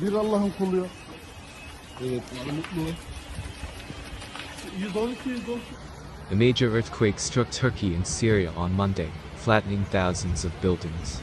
Bir Allah'ın kulu ya. Evet, mutlu. 112, 112. A major earthquake struck Turkey and Syria on Monday, flattening thousands of buildings.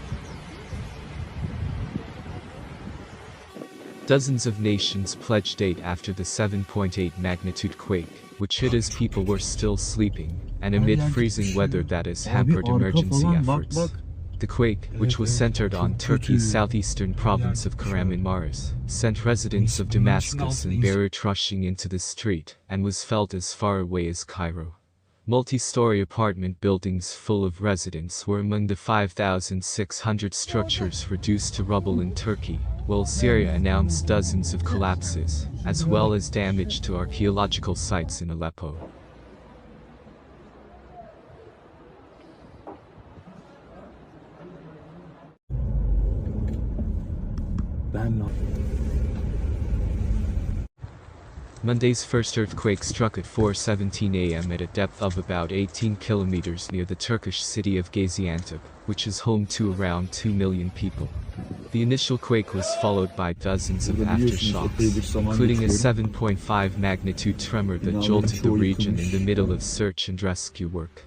Dozens of nations pledged aid after the 7.8 magnitude quake, which hit as people were still sleeping, and amid freezing weather that has hampered emergency efforts. The quake, which was centered on Turkey's southeastern province of Kahramanmaraş, sent residents of Damascus and Beirut rushing into the street, and was felt as far away as Cairo. Multi-story apartment buildings full of residents were among the 5,600 structures reduced to rubble in Turkey, while Syria announced dozens of collapses, as well as damage to archaeological sites in Aleppo. Monday's first earthquake struck at 4:17 a.m. at a depth of about 18 kilometers near the Turkish city of Gaziantep, which is home to around 2 million people. The initial quake was followed by dozens of aftershocks, including a 7.5 magnitude tremor that jolted the region in the middle of search and rescue work.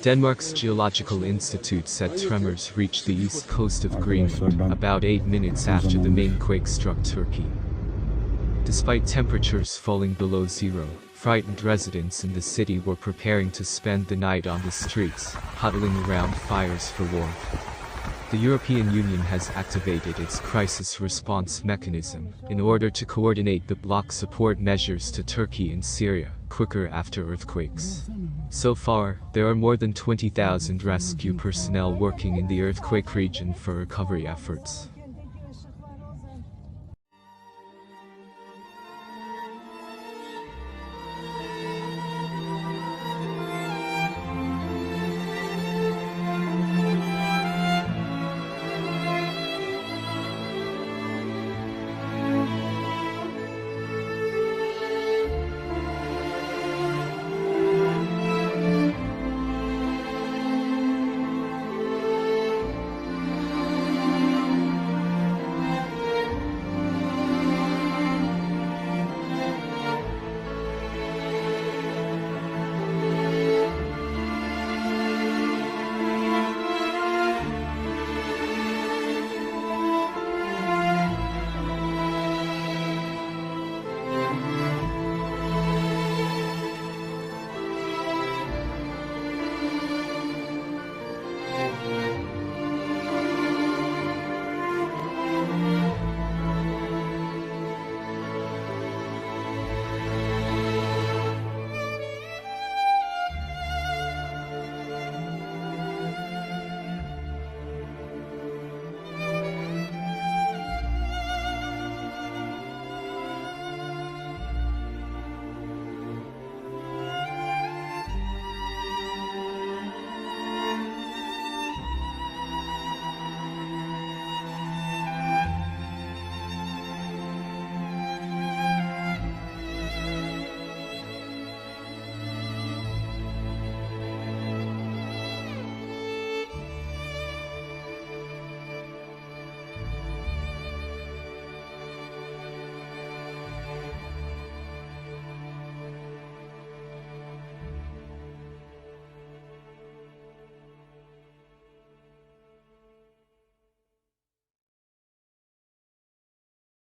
Denmark's Geological Institute said tremors reached the east coast of Greenland about 8 minutes after the main quake struck Turkey. Despite temperatures falling below zero, frightened residents in the city were preparing to spend the night on the streets, huddling around fires for warmth. The European Union has activated its crisis response mechanism in order to coordinate the bloc's support measures to Turkey and Syria quicker after earthquakes. So far, there are more than 20,000 rescue personnel working in the earthquake region for recovery efforts.